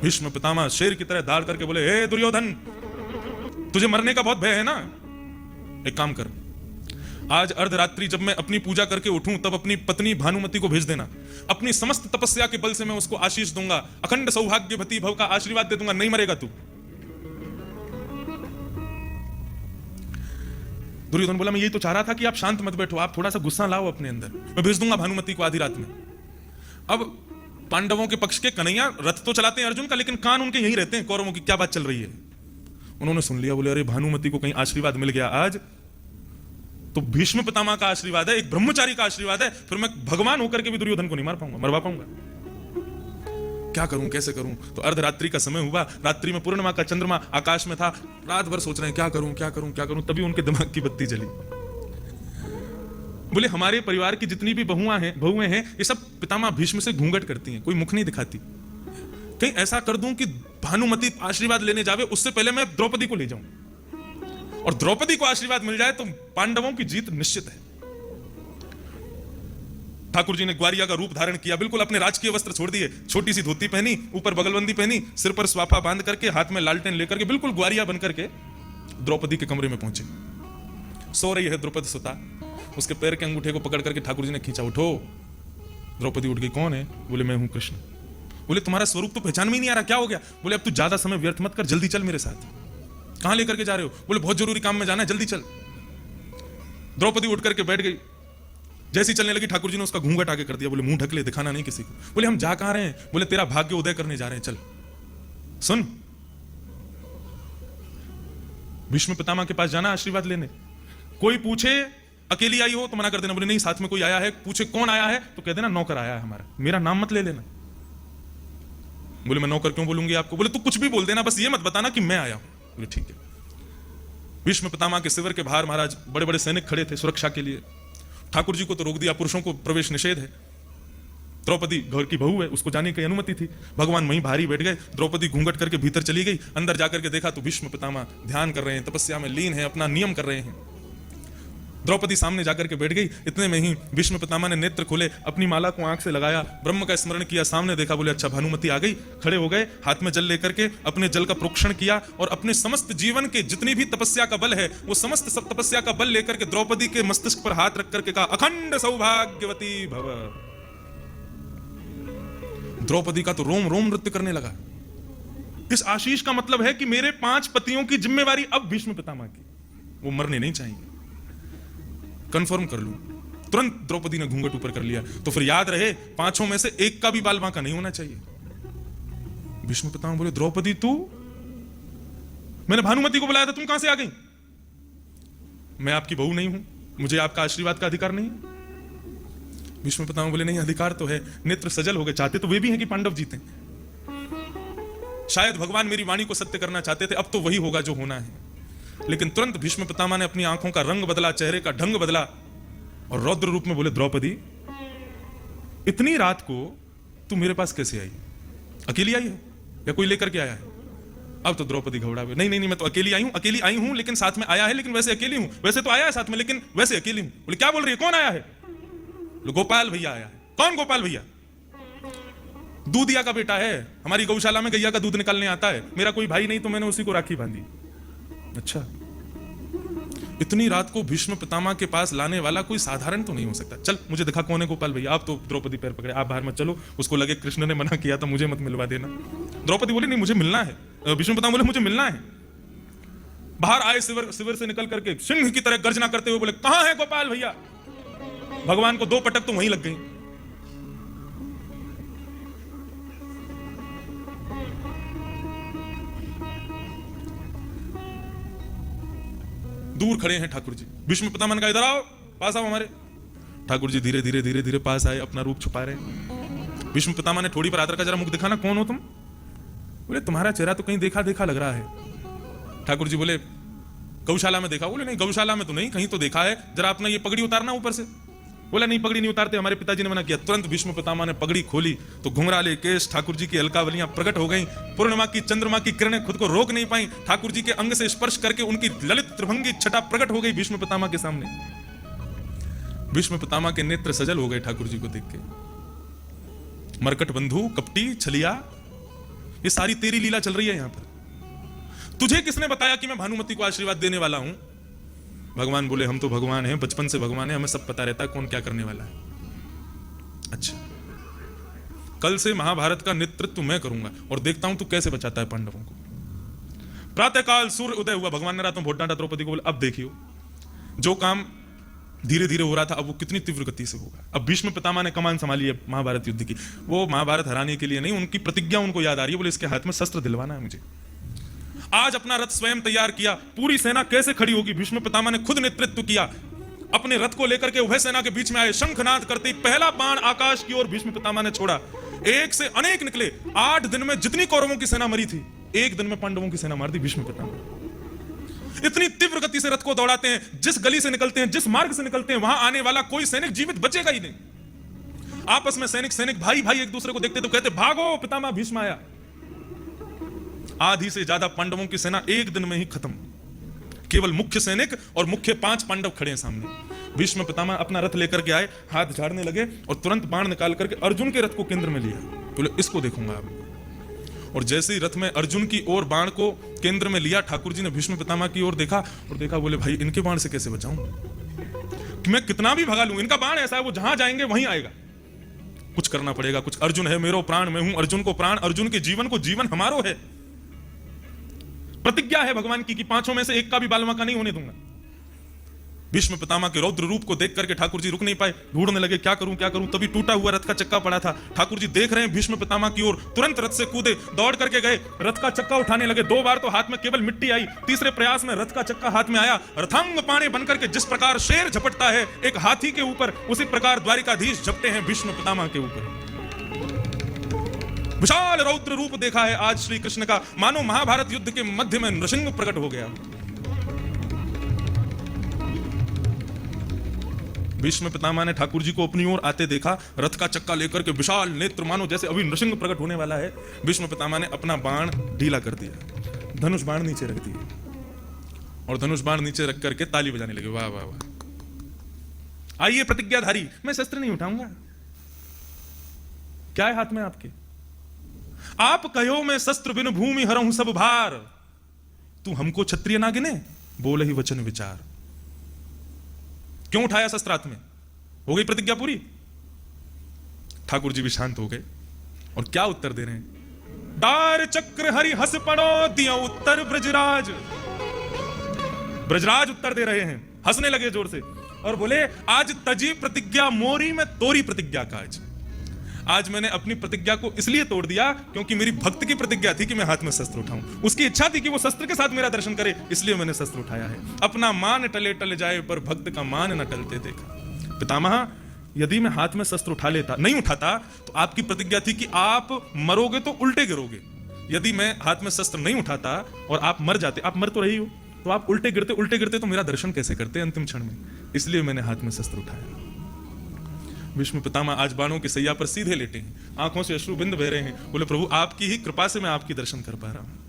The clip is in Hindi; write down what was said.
भीष्म पितामह शेर की तरह दाड़ करके बोले, हे दुर्योधन, तुझे मरने का बहुत भय है ना? एक काम कर, आज अर्धरात्रि जब मैं अपनी पूजा करके उठूं तब अपनी पत्नी भानुमति को भेज देना। अपनी समस्त तपस्या के बल से मैं उसको आशीष दूंगा, अखंड सौभाग्यवती भव का आशीर्वाद दे दूंगा, नहीं मरेगा तू। दुर्योधन बोला, मैं यही तो चाह रहा था कि आप शांत मत बैठो, आप थोड़ा सा गुस्सा लाओ अपने अंदर, मैं भेज दूंगा भानुमति को आधी रात में। अब पांडवों के पक्ष के कन्हैया रथ तो चलाते हैं अर्जुन का, लेकिन कान उनके यहीं रहते हैं, कौरवों की क्या बात चल रही है। उन्होंने सुन लिया, बोले, अरे भानुमति को कहीं आशीर्वाद मिल गया आज तो भीष्म पितामह का आशीर्वाद है, एक ब्रह्मचारी का आशीर्वाद है, फिर मैं भगवान होकर के भी दुर्योधन को नहीं मार पाऊंगा, मरवा पाऊंगा। क्या करूं, कैसे करूं? तो अर्धरात्रि का समय हुआ, रात्रि में पूर्णिमा का चंद्रमा आकाश में था, रात भर सोच रहे हैं क्या करूं क्या करूं क्या करूं। तभी उनके दिमाग की बत्ती जली। बोले, हमारे परिवार की जितनी भी बहुएं हैं ये सब पितामह भीष्म से घूंघट करती हैं, कोई मुख नहीं दिखाती। कहीं ऐसा कर दूं कि भानुमति आशीर्वाद लेने जावे उससे पहले मैं द्रौपदी को ले जाऊं, और द्रौपदी को आशीर्वाद मिल जाए तो पांडवों की जीत निश्चित है। ठाकुर जी ने ग्वारिया का रूप धारण किया, बिल्कुल अपने राजकीय वस्त्र छोड़ दिए, छोटी सी धोती पहनी, ऊपर बगलबंदी पहनी, सिर पर स्वाफा बांध करके, हाथ में लालटेन लेकर के बिल्कुल ग्वारिया बनकर के द्रौपदी के कमरे में पहुंचे। सो रही है द्रौपदी सुता, उसके पैर के अंगूठे को पकड़ करके ठाकुर जी ने खींचा, उठो। द्रौपदी उठ गई, कौन है? बोले, मैं हूं कृष्ण। बोले, तुम्हारा स्वरूप तो पहचान में ही नहीं आ रहा, क्या हो गया? बोले, अब तू ज्यादा समय व्यर्थ मत कर, जल्दी चल मेरे साथ। कहां लेकर के जा रहे हो? बोले, बहुत जरूरी काम में जाना है, जल्दी चल। द्रौपदी उठ करके बैठ गई, जैसी चलने लगी ठाकुर जी ने उसका घूंघट आगे कर दिया। बोले, मुंह ढक ले, दिखाना नहीं किसी को। बोले, हम जा कहां रहे हैं? बोले, तेरा भाग्य उदय करने जा रहे हैं, चल। सुन, भीष्म पितामह के पास जाना आशीर्वाद लेने। कोई पूछे अकेली आई हो तो मना कर देना, बोले नहीं साथ में कोई आया है। पूछे कौन आया है तो कह देना नौकर आया है हमारा, मेरा नाम मत ले लेना। बोले, मैं नौकर क्यों बोलूंगी आपको? बोले, तू कुछ भी बोल देना, बस ये मत बताना कि मैं आया हूं। बोले, ठीक है। भीष्म पितामह के शिविर के बाहर महाराज बड़े बड़े सैनिक खड़े थे सुरक्षा के लिए। ठाकुर जी को तो रोक दिया, पुरुषों को प्रवेश निषेध है। द्रौपदी घर की बहू है, उसको जाने की अनुमति थी। भगवान वहीं भारी बैठ गए, द्रौपदी घूंघट करके भीतर चली गई। अंदर जाकर के देखा तो भीष्म पितामह ध्यान कर रहे हैं, तपस्या में लीन है, अपना नियम कर रहे हैं। द्रौपदी सामने जाकर के बैठ गई। इतने में ही भीष्म पितामह ने नेत्र खोले, अपनी माला को आंख से लगाया, ब्रह्म का स्मरण किया, सामने देखा। बोले, अच्छा भानुमति आ गई। खड़े हो गए, हाथ में जल लेकर के अपने जल का प्रोक्षण किया और अपने समस्त जीवन के जितनी भी तपस्या का बल है वो समस्त सब तपस्या का बल लेकर के द्रौपदी के मस्तिष्क पर हाथ रख करके कहा, अखंड सौभाग्यवती भव। द्रौपदी का तो रोम रोम नृत्य करने लगा। इस आशीष का मतलब है कि मेरे 5 पतियों की जिम्मेवारी अब भीष्म पितामह की, वो मरने नहीं चाहिए, कंफर्म कर लूं। तुरंत द्रौपदी ने घूंघट ऊपर कर लिया। तो फिर याद रहे 5 में से एक का भी बाल बांका नहीं होना चाहिए। भीष्म पितामह बोले, द्रौपदी तू? मैंने भानुमति को बुलाया था, तुम कहां से आ गई? मैं आपकी बहू नहीं हूं, मुझे आपका आशीर्वाद का अधिकार नहीं। भीष्म पितामह बोले, नहीं अधिकार तो है। नेत्र सजल हो गए, चाहते तो वे भी हैं कि पांडव जीते। शायद भगवान मेरी वाणी को सत्य करना चाहते थे, अब तो वही होगा जो होना है। लेकिन तुरंत भीष्म पितामह ने अपनी आंखों का रंग बदला, चेहरे का ढंग बदला और रौद्र रूप में बोले, द्रौपदी इतनी रात को तू मेरे पास कैसे आई? अकेली आई है या कोई लेकर के आया है? अब तो द्रौपदी घबरा गई, नहीं नहीं नहीं, मैं तो अकेली आई हूं, लेकिन साथ में आया है, लेकिन वैसे अकेली हूं। वैसे तो आया है साथ में, लेकिन वैसे अकेली हूं। बोले, क्या बोल रही है, कौन आया है? गोपाल भैया आया है। कौन गोपाल भैया? दूधिया का बेटा है, हमारी गौशाला में गैया का दूध निकालने आता है। मेरा कोई भाई नहीं तो मैंने उसी को राखी बांधी। अच्छा, इतनी रात को भीष्म पितामह के पास लाने वाला कोई साधारण तो नहीं हो सकता। चल मुझे दिखा कौन है गोपाल भैया। आप तो द्रौपदी पैर पकड़े, आप बाहर मत चलो, उसको लगे कृष्ण ने मना किया तो मुझे मत मिलवा देना। द्रौपदी बोली, नहीं मुझे मिलना है। भीष्म पितामह बोले, मुझे मिलना है। बाहर आए शिविर से निकल करके सिंह की तरह गर्जना करते हुए बोले, कहां है गोपाल भैया? भगवान को 2 पटक तो वहीं लग गई। दूर खड़े हैं ठाकुर जी। भीष्म पितामह ने कहा, इधर आओ, पास आओ हमारे। ठाकुर जी धीरे धीरे धीरे धीरे पास आए, अपना रूप छुपा रहे। भीष्म पितामह ने थोड़ी पर आदर का, जरा मुख दिखाना, कौन हो तुम? बोले, तुम्हारा चेहरा तो कहीं देखा देखा लग रहा है। ठाकुर जी बोले, गौशाला में देखा। बोले, नहीं गौशाला में तो नहीं, कहीं तो देखा है, जरा अपना ये पगड़ी उतारना ऊपर से। बोला, नहीं पगड़ी नहीं उतारते, हमारे पिताजी ने मना किया। तुरंत भीष्म पितामह ने पगड़ी खोली तो घुंघराले केश, ठाकुर जी की अलकावलियां प्रकट हो गईं। पूर्णिमा की चंद्रमा की किरणें खुद को रोक नहीं पाई, ठाकुर जी के अंग से स्पर्श करके उनकी ललित त्रिभंगी छटा प्रकट हो गई भीष्म पितामह के सामने। भीष्म पितामह के नेत्र सजल हो गए ठाकुर जी को देख के। मरकट बंधु, कपटी, छलिया, ये सारी तेरी लीला चल रही है यहां पर। तुझे किसने बताया कि मैं भानुमति को आशीर्वाद देने वाला हूं? भगवान बोले हम तो भगवान हैं, बचपन से भगवान है, हमें सब पता रहता है कौन क्या करने वाला है। अच्छा, कल से महाभारत का नेतृत्व मैं करूंगा और देखता हूं तू कैसे बचाता है पांडवों को। प्रातःकाल सूर्य उदय हुआ, भगवान ने रातों वोट डांटा द्रौपदी को, बोले अब देखियो जो काम धीरे धीरे हो रहा था अब वो कितनी तीव्र गति से होगा। अब भीष्म पितामह ने कमान संभाली है महाभारत युद्ध की। वो महाभारत हराने के लिए नहीं, उनकी प्रतिज्ञा उनको याद आ रही है। बोले इसके हाथ में शस्त्र दिलवाना है मुझे। आज अपना रथ स्वयं तैयार किया, पूरी सेना कैसे खड़ी होगी भीष्म पितामह ने खुद नेतृत्व किया। अपने रथ को लेकर के उभय सेना के बीच में आए, शंखनाद करते ही पहला बाण आकाश की ओर भीष्म पितामह ने छोड़ा। एक से अनेक निकले। 8 दिन में जितनी कौरवों की सेना मरी थी, 1 दिन में पांडवों की सेना मार दी भीष्म पितामह। इतनी तीव्र गति से रथ को दौड़ाते हैं, जिस गली से निकलते हैं, जिस मार्ग से निकलते हैं, वहां आने वाला कोई सैनिक जीवित बचेगा ही नहीं। आपस में सैनिक भाई भाई एक दूसरे को देखते तो कहते भागो पितामह भीष्म आया। आधी से ज्यादा पांडवों की सेना 1 दिन में ही खत्म। केवल मुख्य सैनिक और मुख्य 5 पांडव खड़े हैं सामने। भीष्म पितामह अपना रथ लेकर के आए, हाथ झाड़ने लगे और तुरंत बाण निकाल करके अर्जुन के रथ को केंद्र में लिया। बोले इसको देखूंगा अब। और जैसे ही रथ में अर्जुन की ओर बाण को केंद्र में लिया, ठाकुर जी ने भीष्म पितामह की ओर देखा और देखा, बोले भाई इनके बाण से कैसे बचाऊं? कि मैं कितना भी भगा लूं, इनका बाण ऐसा है वो जहां जाएंगे वहीं आएगा। कुछ करना पड़ेगा, कुछ। अर्जुन है मेरो प्राण, मैं हूं अर्जुन को प्राण, अर्जुन के जीवन को जीवन हमारो है। प्रतिज्ञा है भगवान की कि 5 में से 1 का भी बाल बांका नहीं होने दूंगा। भीष्म पितामह के रौद्र रूप को देख करके ठाकुर जी रुक नहीं पाए, ढूंढने लगे क्या करूं क्या करूं। तभी टूटा हुआ रथ का चक्का पड़ा था। ठाकुर जी देख रहे हैं भीष्म पितामह की ओर, तुरंत रथ से कूदे, दौड़ करके गए, रथ का चक्का उठाने लगे। 2 बार तो हाथ में केवल मिट्टी आई, तीसरे प्रयास में रथ का चक्का हाथ में आया। रथांग पाणे बनकर के जिस प्रकार शेर झपटता है एक हाथी के ऊपर, उसी प्रकार द्वारिकाधीश झपटे हैं भीष्म पितामह के ऊपर। विशाल रौद्र रूप देखा है आज श्री कृष्ण का, मानो महाभारत युद्ध के मध्य में नृसिंह प्रकट हो गया। भीष्म पितामह ने ठाकुर जी को अपनी ओर आते देखा, रथ का चक्का लेकर के विशाल नेत्र, मानो जैसे अभी नृसिंह प्रकट होने वाला है। भीष्म पितामह ने अपना बाण ढीला कर दिया, धनुष बाण नीचे रख दिया और धनुष बाण नीचे रख करके ताली बजाने लगे, वाह वाह वाह। आइए प्रतिज्ञाधारी, मैं शस्त्र नहीं उठाऊंगा। क्या है हाथ में आपके? आप कहो मैं शस्त्र बिन भूमि हरऊं सब भार, तू हमको क्षत्रिय ना गिने, बोल ही वचन विचार। क्यों उठाया शस्त्र हाथ में? हो गई प्रतिज्ञा पूरी। ठाकुर जी भी शांत हो गए और क्या उत्तर दे रहे हैं? दार चक्र हरि हस पड़ो दिया उत्तर ब्रजराज। ब्रजराज उत्तर दे रहे हैं, हंसने लगे जोर से और बोले आज तजी प्रतिज्ञा मोरी में तोरी प्रतिज्ञा काज। आज मैंने अपनी प्रतिज्ञा को इसलिए तोड़ दिया क्योंकि मेरी भक्त की प्रतिज्ञा थी कि मैं हाथ में शस्त्र उठाऊं। उसकी इच्छा थी कि वो शस्त्र के साथ मेरा दर्शन करे, इसलिए मैंने शस्त्र उठाया है। अपना मान टले टल जाए पर भक्त का मान न टलते देखा। पितामह, यदि मैं हाथ में शस्त्र उठा लेता, नहीं उठाता, तो आपकी प्रतिज्ञा थी कि आप मरोगे तो उल्टे गिरोगे। यदि मैं हाथ में शस्त्र नहीं उठाता और आप मर जाते, आप मर तो रही हो, तो आप उल्टे गिरते तो मेरा दर्शन कैसे करते अंतिम क्षण में? इसलिए मैंने हाथ में शस्त्र उठाया। भीष्म पितामह आज बाणों की सैया पर सीधे लेटे हैं, आंखों से अश्रु बिंद बह रहे हैं। बोले प्रभु आपकी ही कृपा से मैं आपकी दर्शन कर पा रहा हूं।